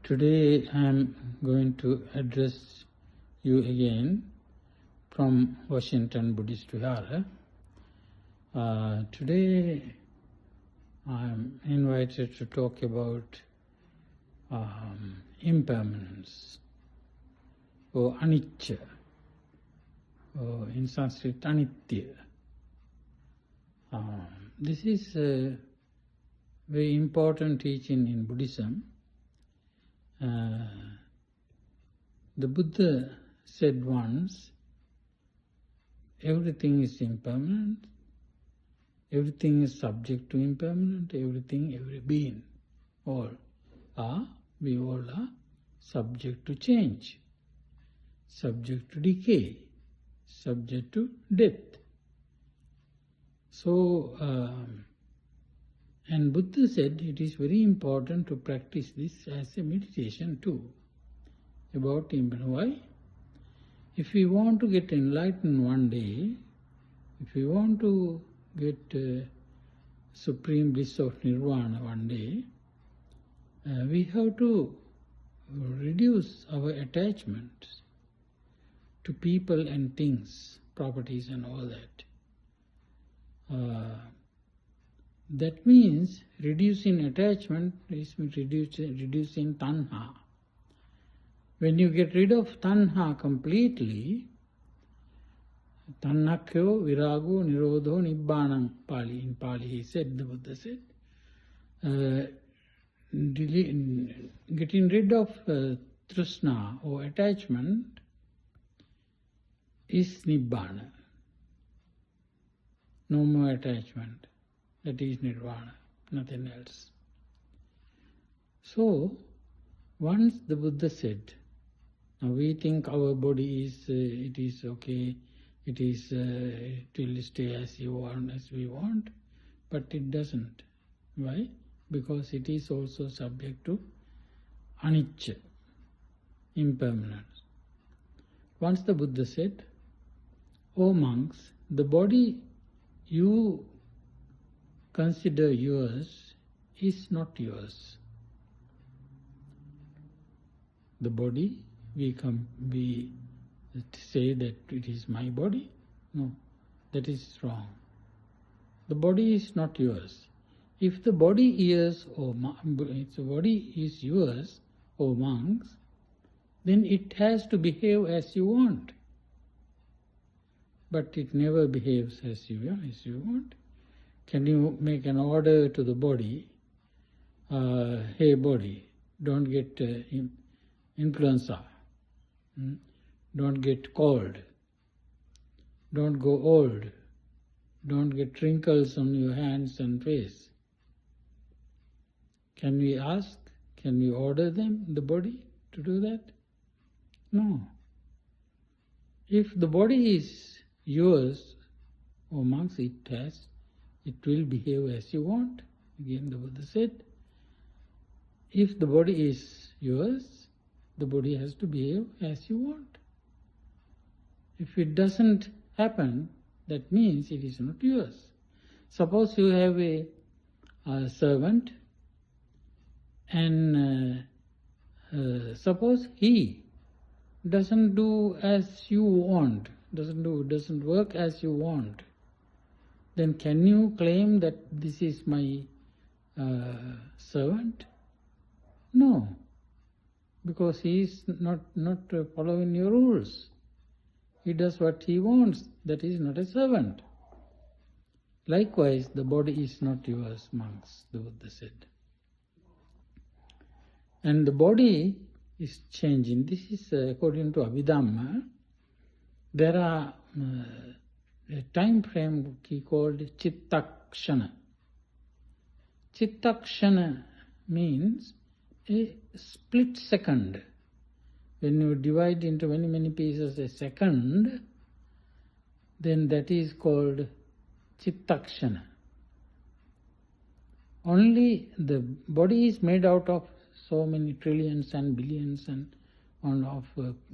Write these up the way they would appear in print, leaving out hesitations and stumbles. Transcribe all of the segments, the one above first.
Today I am going to address you again from Washington Buddhist Vihara. Today I am invited to talk about impermanence or anicca, or in Sanskrit anitya. This is a very important teaching in Buddhism. The Buddha said once, everything is impermanent, everything is subject to impermanent, every being, we all are subject to change, subject to decay, subject to death. So, and Buddha said it is very important to practice this as a meditation too, about impermanence. Why? If we want to get enlightened one day, if we want to get supreme bliss of nirvana one day, we have to reduce our attachments to people and things, properties and all that. That means reducing attachment is reducing tanha. When you get rid of tanha completely, tannakyo virago nirodho nibbānam, Pali. In Pali he said, the Buddha said, getting rid of trishna or attachment is nibbāna. No more attachment. That is nirvana, nothing else. So, once the Buddha said, now we think our body is, it is okay, it will stay as we want, but it doesn't. Why? Because it is also subject to anicca, impermanence. Once the Buddha said, O monks, the body you consider yours is not yours. The body, we say that it is my body. No, that is wrong. The body is not yours. If the body is yours, O monks, then it has to behave as you want. But it never behaves as you want. Can you make an order to the body, hey body, don't get influenza, don't get cold, don't go old, don't get wrinkles on your hands and face. Can we ask, can we order them, the body, to do that? No. If the body is yours, O monks, it will behave as you want. Again the Buddha said, if the body is yours, the body has to behave as you want. If it doesn't happen, that means it is not yours. Suppose you have a servant and suppose he doesn't do as you want, doesn't work as you want, then can you claim that this is my servant? No, because he is not following your rules. He does what he wants. That is not a servant. Likewise, the body is not yours, monks, the Buddha said. And the body is changing. This is according to Abhidhamma. There are a time frame he called chittakshana. Chittakshana means a split second. When you divide into many pieces a second, then that is called chittakshana. Only the body is made out of so many trillions and billions and of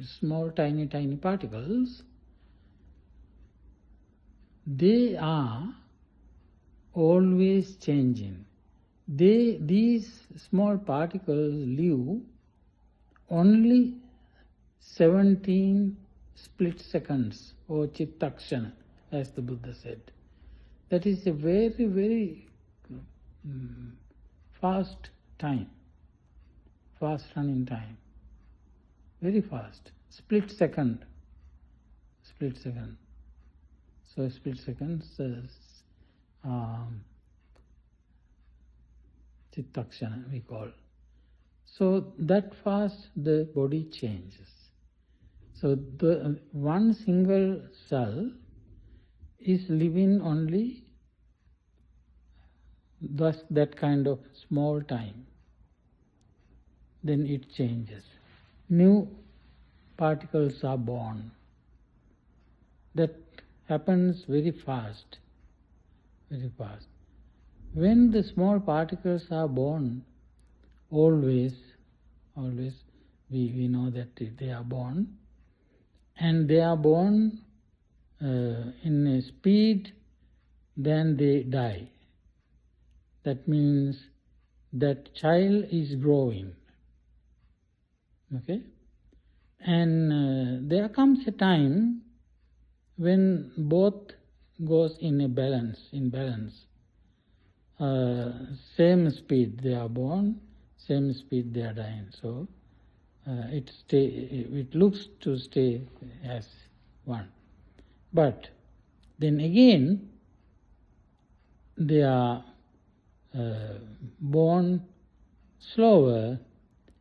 small tiny particles. They are always changing. These small particles live only 17 split seconds, or chittakshana, as the Buddha said. That is a very, very fast time, fast running time, very fast, split second. So split seconds chittakshana we call. So that fast the body changes. So the one single cell is living only thus that kind of small time. Then it changes. New particles are born. That happens very fast, very fast. When the small particles are born, always we know that they are born, and they are born in a speed, then they die. That means that child is growing. Okay? And there comes a time when both goes in balance. Same speed they are born, same speed they are dying. So it looks to stay as one. But then again, they are born slower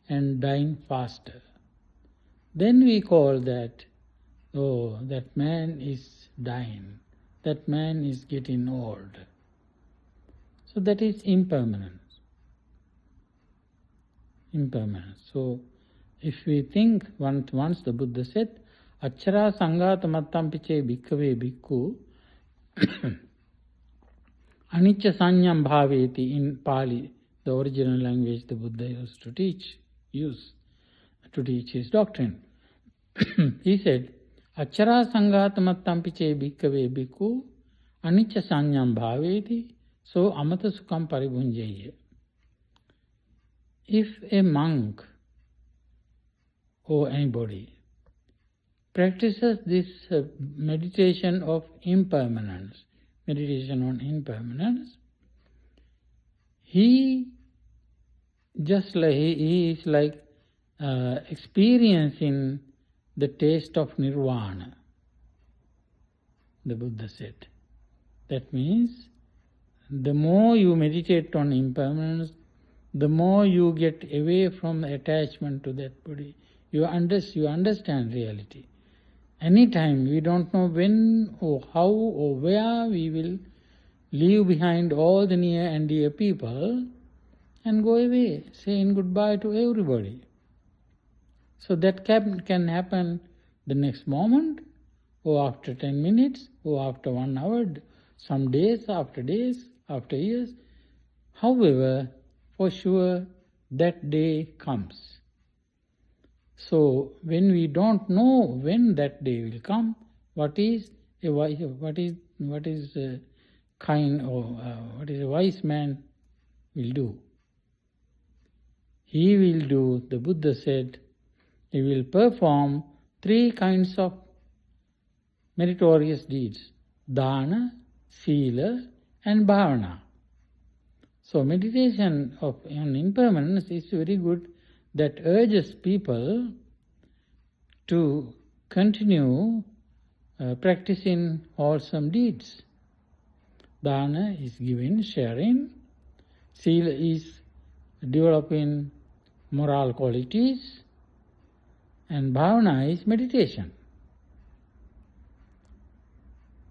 and dying faster. Then we call that, oh, that man is dying, that man is getting old. So that is impermanence. So if we think, once the Buddha said, Achara Sanghata Mattam Piche Bhikkhave Bhikkhu Anicca Sanyam Bhaveti in Pali, the original language the Buddha used to teach his doctrine. He said, Achara Sanghata Mattam Piche Bhikkhave Bhikkhu Anicca Sanyam Bhaveti so amata sukham paribhunjaya. If a monk or anybody practices this meditation of impermanence, meditation on impermanence, he is like experiencing the taste of nirvana, the Buddha said. That means the more you meditate on impermanence, the more you get away from attachment to that body. You understand reality. Anytime, we don't know when or how or where we will leave behind all the near and dear people and go away, saying goodbye to everybody. So that can happen the next moment, or after 10 minutes, or after 1 hour, some days, after years. However, for sure, that day comes. So when we don't know when that day will come, what is a wise man will do? He will do, the Buddha said, he will perform 3 kinds of meritorious deeds: dana, sila, and bhavana. So meditation on impermanence is very good, that urges people to continue practicing wholesome deeds. Dana is giving, sharing. Sila is developing moral qualities. And bhavana is meditation.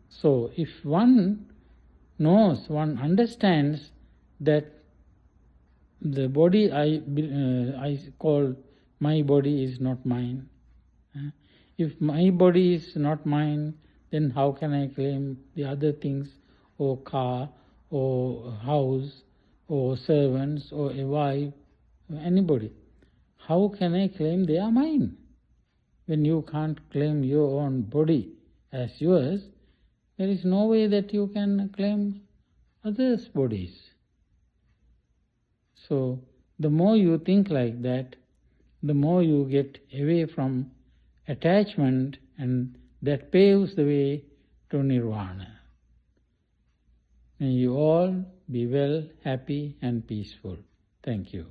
So if one knows, one understands that the body I call my body is not mine. If my body is not mine, then how can I claim the other things, or car, or house, or servants, or a wife, or anybody? How can I claim they are mine? When you can't claim your own body as yours, there is no way that you can claim others' bodies. So the more you think like that, the more you get away from attachment, and that paves the way to nirvana. May you all be well, happy and peaceful. Thank you.